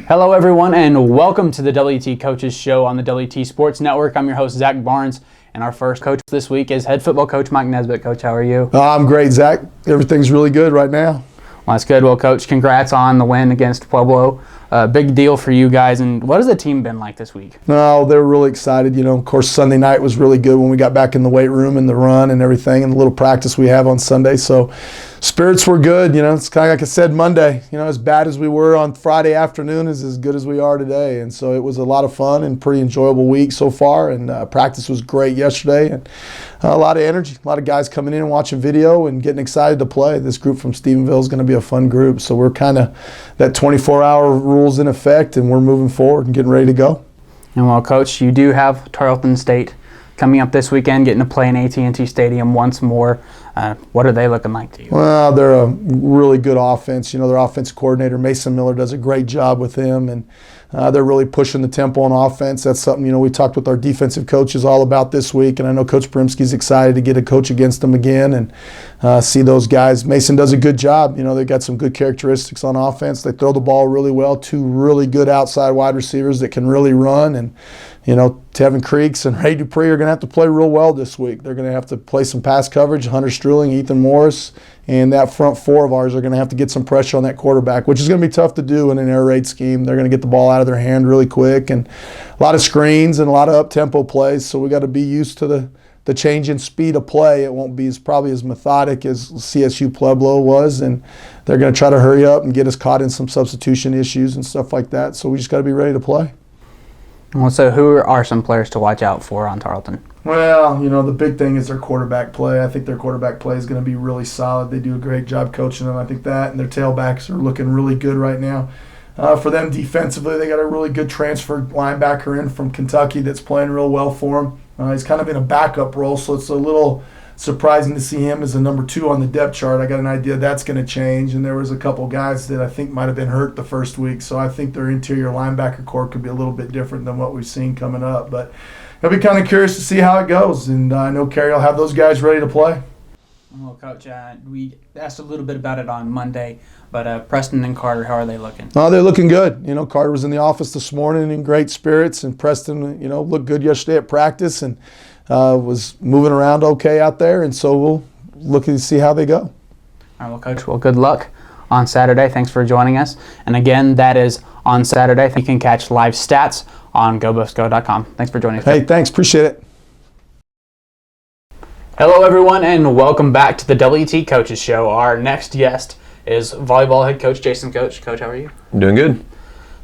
Hello, everyone, and welcome to the WT Coaches Show on the WT Sports Network. I'm your host, Zach Barnes, and our first coach this week is head football coach Mike Nesbitt. Coach, how are you? I'm great, Zach. Everything's really good right now. Well, that's good. Well, Coach, congrats on the win against Pueblo. Big deal for you guys. And what has the team been like this week? No, they're really excited. You know, of course, Sunday night was really good when we got back in the weight room and the run and everything and the little practice we have on Sunday. So spirits were good. You know, it's kind of like I said Monday. You know, as bad as we were on Friday afternoon is as good as we are today. And so it was a lot of fun and pretty enjoyable week so far. And practice was great yesterday. And a lot of energy. A lot of guys coming in and watching video and getting excited to play. This group from Stephenville is going to be a fun group. So we're kind of that 24-hour rules in effect, and we're moving forward and getting ready to go. And well, Coach, you do have Tarleton State coming up this weekend, getting to play in AT&T Stadium once more. What are they looking like to you? Well, they're a really good offense. You know, their offensive coordinator, Mason Miller, does a great job with them, and they're really pushing the tempo on offense. That's something, you know, we talked with our defensive coaches all about this week, and I know Coach Brimsky's excited to get a coach against them again and see those guys. Mason does a good job. You know, they've got some good characteristics on offense. They throw the ball really well. Two really good outside wide receivers that can really run, and you know, Tevin Creeks and Ray Dupree are going to have to play real well this week. They're going to have to play some pass coverage. Hunter Struhling, Ethan Morris, and that front four of ours are going to have to get some pressure on that quarterback, which is going to be tough to do in an air raid scheme. They're going to get the ball out of their hand really quick, and a lot of screens and a lot of up-tempo plays, so we got to be used to the change in speed of play. It won't be probably as methodic as CSU Pueblo was, and they're going to try to hurry up and get us caught in some substitution issues and stuff like that, so we just got to be ready to play. Well, so who are some players to watch out for on Tarleton? Well, you know, the big thing is their quarterback play. I think their quarterback play is going to be really solid. They do a great job coaching them. I think that, and their tailbacks are looking really good right now. For them defensively, they got a really good transfer linebacker in from Kentucky that's playing real well for them. He's kind of in a backup role, so it's a little surprising to see him as a number 2 on the depth chart. I got an idea that's going to change, and there was a couple guys that I think might have been hurt the first week, so I think their interior linebacker core could be a little bit different than what we've seen coming up. But I'll be kind of curious to see how it goes, and I know Carrie will have those guys ready to play. Well, Coach, we asked a little bit about it on Monday, but Preston and Carter, how are they looking? Oh, they're looking good. You know, Carter was in the office this morning in great spirits, and Preston, you know, looked good yesterday at practice and was moving around okay out there, and so we'll look and see how they go. All right, well, Coach, well, good luck on Saturday. Thanks for joining us. And again, that is on Saturday. You can catch live stats on GoBuffsGo.com. Thanks for joining us. Hey, thanks. Appreciate it. Hello, everyone, and welcome back to the WT Coaches Show. Our next guest is volleyball head coach Jason Skoch. Coach, how are you? I'm doing good.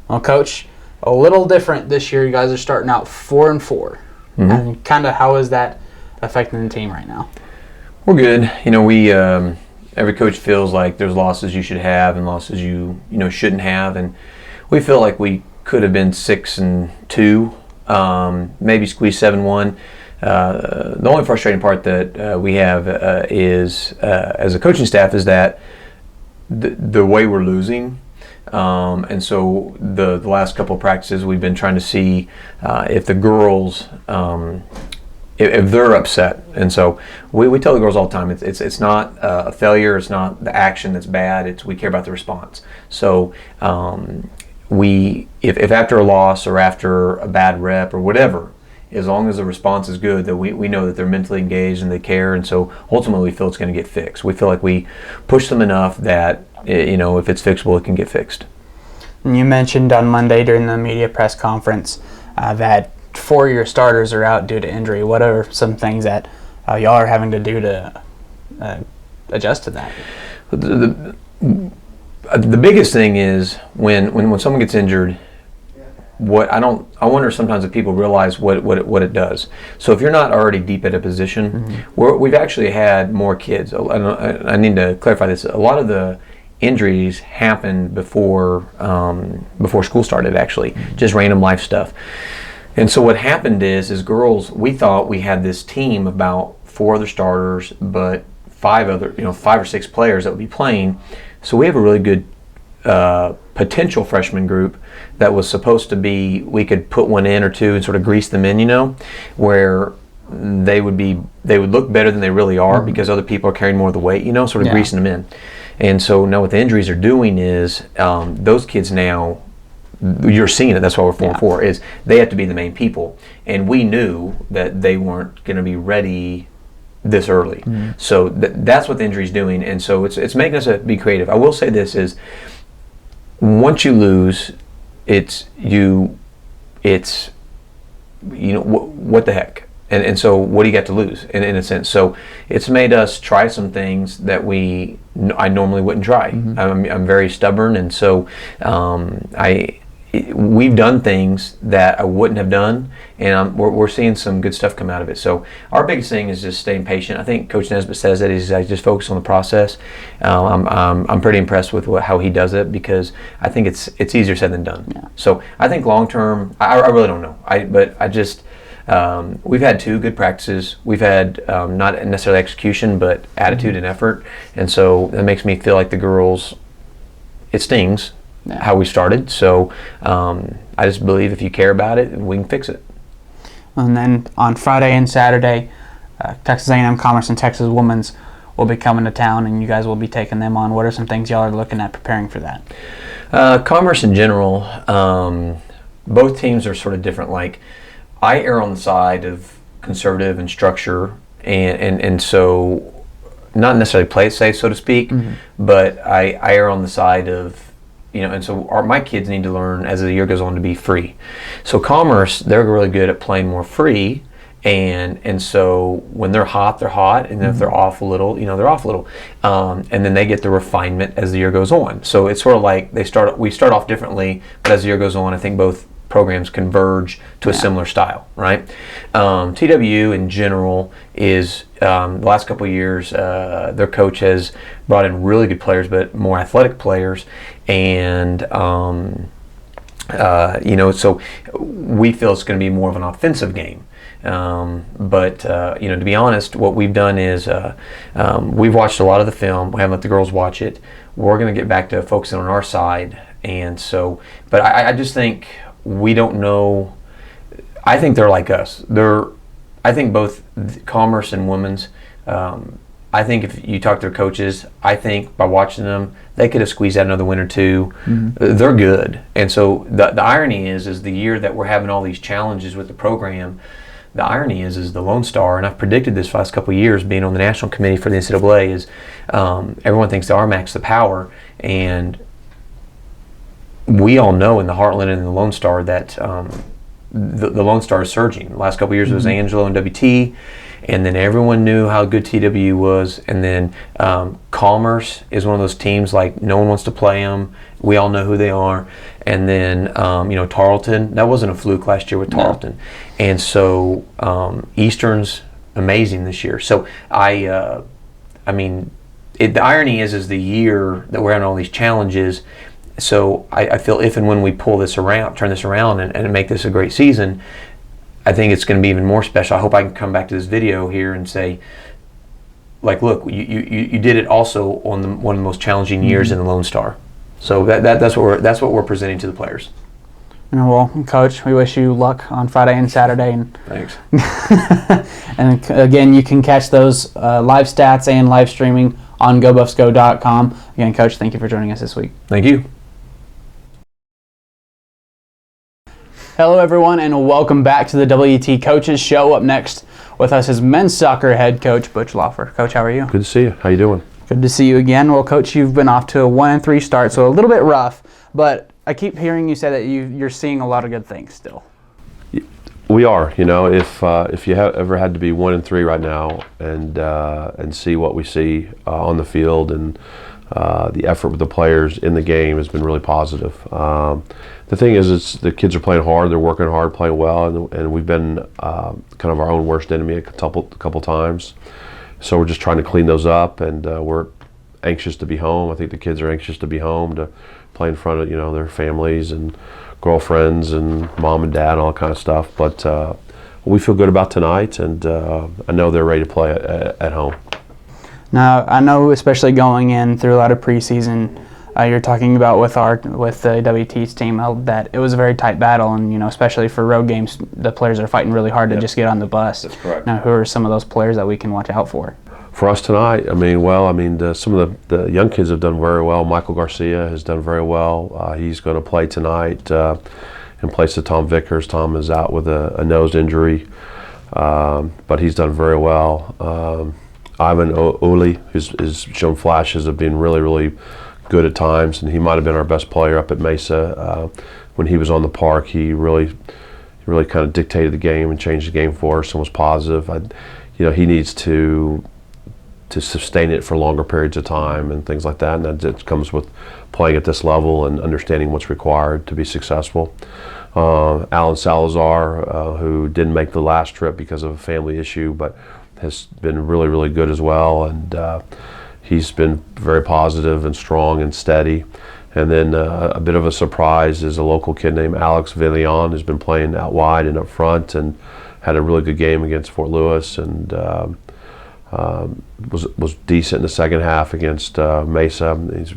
Well, Coach, a little different this year. You guys are starting out 4-4. Mm-hmm. And kind of how is that affecting the team right now? We're good. You know, we every coach feels like there's losses you should have and losses you shouldn't have, and we feel like we could have been 6-2, maybe squeeze 7-1. The only frustrating part that we have is as a coaching staff is that the way we're losing. And so the last couple of practices we've been trying to see if the girls if they're upset, and so we tell the girls all the time it's not a failure, it's not the action that's bad, we care about the response. So if after a loss or after a bad rep or whatever, as long as the response is good, that we know that they're mentally engaged and they care, and so ultimately we feel it's going to get fixed. We feel like we push them enough that if it's fixable, it can get fixed. And you mentioned on Monday during the media press conference that 4 of your starters are out due to injury. What are some things that y'all are having to do to adjust to that? The biggest thing is when someone gets injured, I wonder sometimes if people realize what it does. So if you're not already deep at a position, mm-hmm. we've actually had more kids. I need to clarify this. A lot of the injuries happened before school started, actually, mm-hmm. just random life stuff. And so what happened is girls, we thought we had this team about 4 other starters, but 5 or 6 players that would be playing. So we have a really good potential freshman group that was supposed to be, we could put one in or two and sort of grease them in, where they would look better than they really are, mm-hmm. because other people are carrying more of the weight, sort of greasing them in. And so now what the injuries are doing is those kids now, you're seeing it. That's why we're 4-4. Is they have to be the main people, and we knew that they weren't going to be ready this early. Mm-hmm. So that's what the injury's doing, and so it's making us be creative. I will say this is, once you lose, it's what the heck. And so what do you got to lose in a sense? So it's made us try some things that I normally wouldn't try. Mm-hmm. I'm very stubborn, and so we've done things that I wouldn't have done, and we're seeing some good stuff come out of it. So our biggest thing is just staying patient. I think Coach Nesbitt says that he's just focus on the process. I'm pretty impressed with how he does it, because I think it's easier said than done. Yeah. So I think long term, I really don't know. We've had 2 good practices. We've had not necessarily execution, but attitude and effort, and so that makes me feel like the girls, it stings how we started. So I just believe if you care about it, we can fix it. And then on Friday and Saturday, Texas A&M Commerce and Texas Women's will be coming to town, and you guys will be taking them on. What are some things y'all are looking at preparing for that? Commerce in general, both teams are sort of different. Like, I err on the side of conservative and structure, and so not necessarily play it safe, so to speak, but I err on the side of, and so my kids need to learn as the year goes on to be free. So Commerce, they're really good at playing more free, and so when they're hot, they're hot, and then if they're off a little, they're off a little, and then they get the refinement as the year goes on. So it's sort of like we start off differently, but as the year goes on, I think both programs converge to a similar style, right? TWU in general is, the last couple of years, their coach has brought in really good players, but more athletic players, and so we feel it's going to be more of an offensive game. But to be honest, what we've done is we've watched a lot of the film. We haven't let the girls watch it. We're going to get back to focusing on our side, and so, but I just think we don't know. I think they're like us. I think both Commerce and Women's. I think if you talk to their coaches, I think by watching them, they could have squeezed out another win or 2. Mm-hmm. They're good, and so the irony is the year that we're having all these challenges with the program. The irony is the Lone Star, and I've predicted this for the last couple of years, being on the national committee for the NCAA, is everyone thinks the RMAC's the power, and we all know in the Heartland and the Lone Star that the Lone Star is surging. The last couple of years it was Angelo and WT, and then everyone knew how good TW was, and then Commerce is one of those teams like no one wants to play them. We all know who they are. And then Tarleton, that wasn't a fluke last year with Tarleton. No. And so Eastern's amazing this year. So the irony is the year that we're having all these challenges. So I feel if and when we turn this around and make this a great season, I think it's going to be even more special. I hope I can come back to this video here and say, like, look, you did it also on one of the most challenging years in the Lone Star. So that's what we're presenting to the players. Well, Coach, we wish you luck on Friday and Saturday. And thanks. And again, you can catch those live stats and live streaming on GoBuffsGo.com. Again, Coach, thank you for joining us this week. Thank you. Hello, everyone, and welcome back to the WT Coaches Show. Up next with us is men's soccer head coach Butch Lauffer. Coach, how are you? Good to see you. How you doing? Good to see you again. Well, Coach, you've been off to a 1-3 start, so a little bit rough, but I keep hearing you say that you're seeing a lot of good things still. We are. If you ever had to be 1-3 right now and see what we see on the field, and the effort with the players in the game has been really positive. The thing is, the kids are playing hard, they're working hard, playing well, and we've been kind of our own worst enemy a couple times. So we're just trying to clean those up, and we're anxious to be home. I think the kids are anxious to be home to play in front of their families and girlfriends and mom and dad and all that kind of stuff. But we feel good about tonight, and I know they're ready to play at home. Now, I know, especially going in through a lot of preseason, you're talking about with the WT's team that it was a very tight battle, and especially for road games, the players are fighting really hard to just get on the bus. That's correct. Now, who are some of those players that we can watch out for? For us tonight, some of the young kids have done very well. Michael Garcia has done very well. He's going to play tonight in place of Tom Vickers. Tom is out with a nose injury, but he's done very well. Ivan Oli has shown flashes of being really, really good at times, and he might have been our best player up at Mesa. When he was on the park, he really kind of dictated the game and changed the game for us and was positive. He needs to sustain it for longer periods of time and things like that, and that comes with playing at this level and understanding what's required to be successful. Alan Salazar, who didn't make the last trip because of a family issue, but has been really, really good as well, and he's been very positive and strong and steady. And then a bit of a surprise is a local kid named Alex Villian, who's been playing out wide and up front and had a really good game against Fort Lewis, and was decent in the second half against Mesa. He's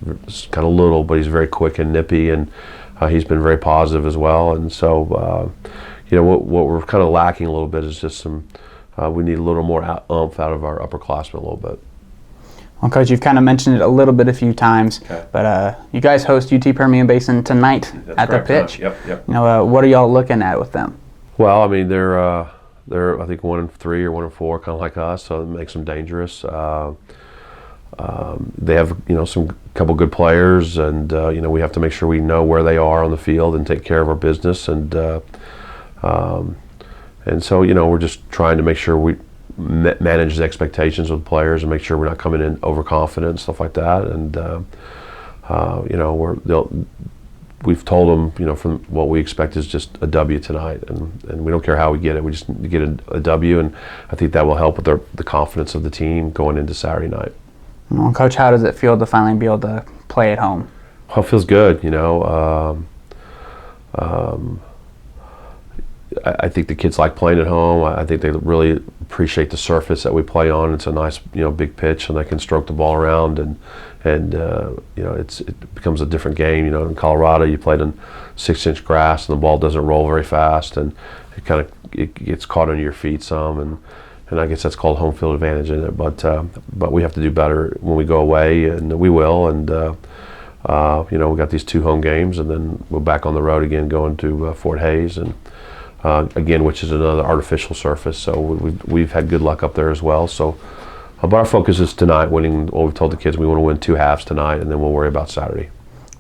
kind of little, but he's very quick and nippy, and he's been very positive as well. And so, what we're kind of lacking a little bit is just we need a little more oomph out of our upperclassmen a little bit. Well, Coach, you've kind of mentioned it a little bit a few times, but you guys host UT Permian Basin tonight at the pitch. Yep. What are y'all looking at with them? Well, I mean, they're I think 1-3 or 1-4, kind of like us, so it makes them dangerous. They have some couple good players, and we have to make sure we know where they are on the field and take care of our business, and so we're just trying to make sure we manage the expectations of the players and make sure we're not coming in overconfident and stuff like that. And we've told them, from what we expect is just a W tonight, and we don't care how we get it. We just need to get a W, and I think that will help with the confidence of the team going into Saturday night. Well, Coach, how does it feel to finally be able to play at home? Well, it feels good, I think the kids like playing at home. I think they really appreciate the surface that we play on. It's a nice, big pitch, and they can stroke the ball around, and it becomes a different game. In Colorado, you played on 6-inch grass, and the ball doesn't roll very fast, and it gets caught under your feet some, and I guess that's called home field advantage in it. But we have to do better when we go away, and we will. And we got these 2 home games, and then we're back on the road again, going to Fort Hays, and again, which is another artificial surface. So we've had good luck up there as well. So, but our focus is tonight, winning. Well, we've told the kids we want to win 2 halves tonight, and then we'll worry about Saturday.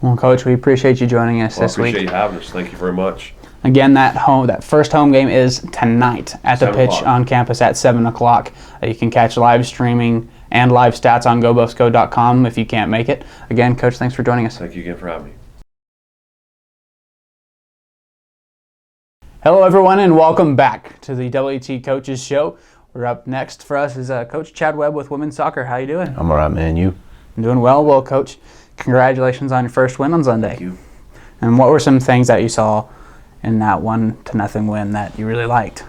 Well, Coach, we appreciate you joining us this week. I appreciate you having us. Thank you very much. Again, that first home game is tonight at the pitch on campus at 7 o'clock. You can catch live streaming and live stats on GoBuffsGo.com if you can't make it. Again, Coach, thanks for joining us. Thank you again for having me. Hello, everyone, and welcome back to the WT Coaches Show. We're up next for us is Coach Chad Webb with women's soccer. How you doing? I'm all right, man. You? I'm doing well. Well, Coach, congratulations on your first win on Sunday. Thank you. And what were some things that you saw in that 1-0 win that you really liked?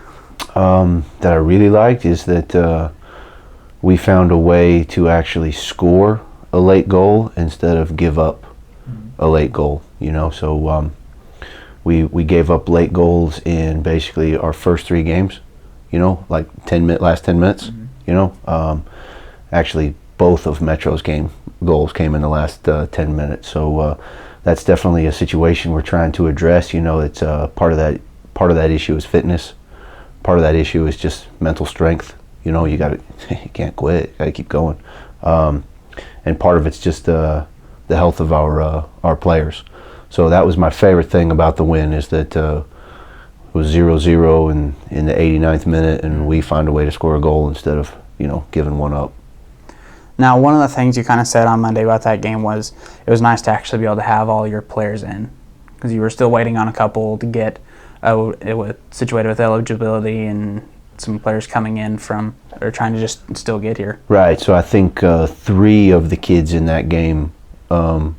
That I really liked is that we found a way to actually score a late goal instead of give up a late goal. So we gave up late goals in basically our first 3 games. Like last 10 minutes. Actually, both of Metro's goals came in the last 10 minutes. So that's definitely a situation we're trying to address. It's part of that issue is fitness. Part of that issue is just mental strength. You can't quit. You got to keep going. And part of it's just the health of our players. So that was my favorite thing about the win is that it was 0-0 in the 89th minute, and we found a way to score a goal instead of giving one up. Now, one of the things you kind of said on Monday about that game was it was nice to actually be able to have all your players in, because you were still waiting on a couple to get it was situated with eligibility and some players coming in from or trying to just still get here. Right. So I think 3 of the kids in that game are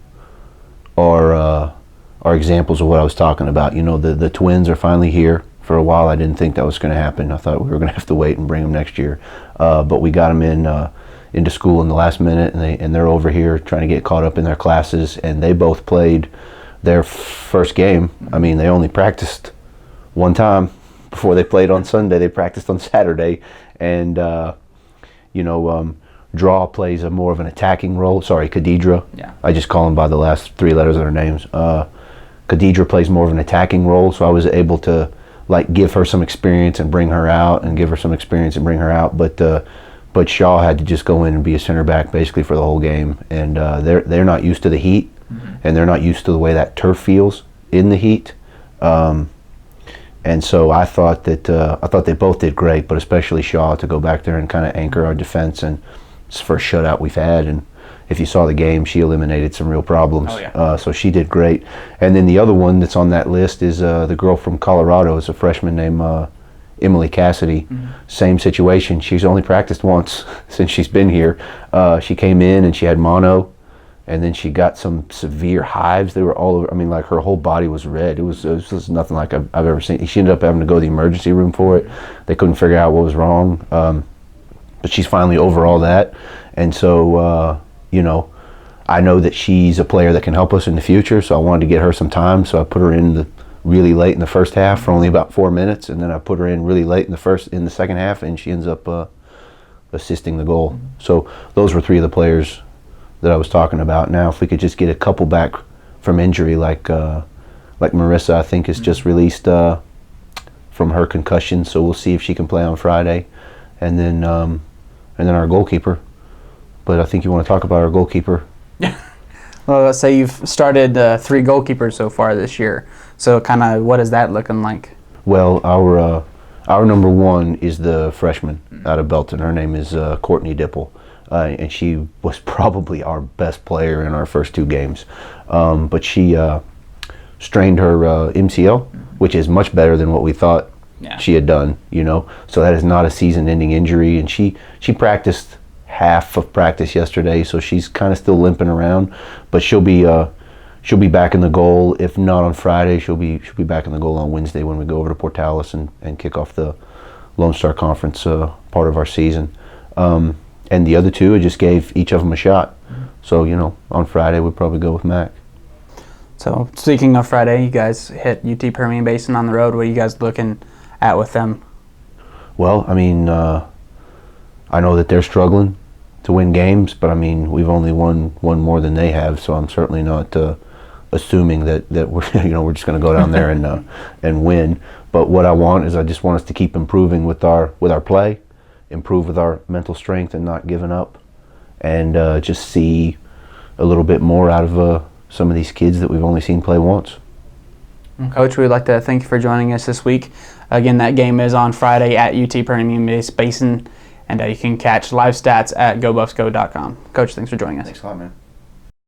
examples of what I was talking about. The twins are finally here. For a while, I didn't think that was going to happen. I thought we were going to have to wait and bring them next year. But we got them into school in the last minute, and they're over here trying to get caught up in their classes. And they both played their first game. I mean, they only practiced one time before they played on Sunday. They practiced on Saturday, and Draw plays a more of an attacking role. Sorry, Khadidra. Yeah. I just call them by the last 3 letters of their names. Khadidra plays more of an attacking role, so I was able to like give her some experience and bring her out, and give her some experience and bring her out. But Shaw had to just go in and be a center back basically for the whole game, and they're not used to the heat, and they're not used to the way that turf feels in the heat. And so I thought they both did great, but especially Shaw to go back there and kind of anchor our defense. And it's the first shutout we've had, and if you saw the game, she eliminated some real problems. Oh, yeah. So she did great. And then the other one that's on that list is the girl from Colorado. It's a freshman named Emily Cassidy. Same situation. She's only practiced once since she's been here. She came in and she had mono, and then she got some severe hives. They were all over. I mean, like her whole body was red. It was just nothing like I've ever seen. She ended up having to go to the emergency room for it. They couldn't figure out what was wrong. But she's finally over all that. And so, I know that she's a player that can help us in the future, so I wanted to get her some time. So I put her in really late in the first half for only about 4 minutes, and then I put her in really late in the second half, and she ends up assisting the goal. So those were 3 of the players that I was talking about. Now, if we could just get a couple back from injury, like Marissa, I think is just released from her concussion, so we'll see if she can play on Friday, and then our goalkeeper. But I think you want to talk about our goalkeeper. Well, let's say you've started 3 goalkeepers so far this year. So kind of what is that looking like? Well, our number 1 is the freshman out of Belton. Her name is Courtney Dipple, and she was probably our best player in our first 2 games. But she strained her MCL, which is much better than what we thought she had done. So that is not a season-ending injury, and she practiced half of practice yesterday, so she's kind of still limping around, but she'll be back in the goal. If not on Friday, she'll be back in the goal on Wednesday when we go over to Portales and kick off the Lone Star Conference part of our season. And the other 2, I just gave each of them a shot. So on Friday we'd probably go with Mac. So speaking of Friday, you guys hit UT Permian Basin on the road. What are you guys looking at with them? Well, I mean, I know that they're struggling to win games, but I mean, we've only won one more than they have, so I'm certainly not assuming that we're we're just going to go down there and win. But what I want is I just want us to keep improving with our play, improve with our mental strength and not giving up, and just see a little bit more out of some of these kids that we've only seen play once. Coach, we'd like to thank you for joining us this week. Again, that game is on Friday at UT Permian Basin, and you can catch live stats at gobuffsgo.com. Coach, thanks for joining us. Thanks a lot, man.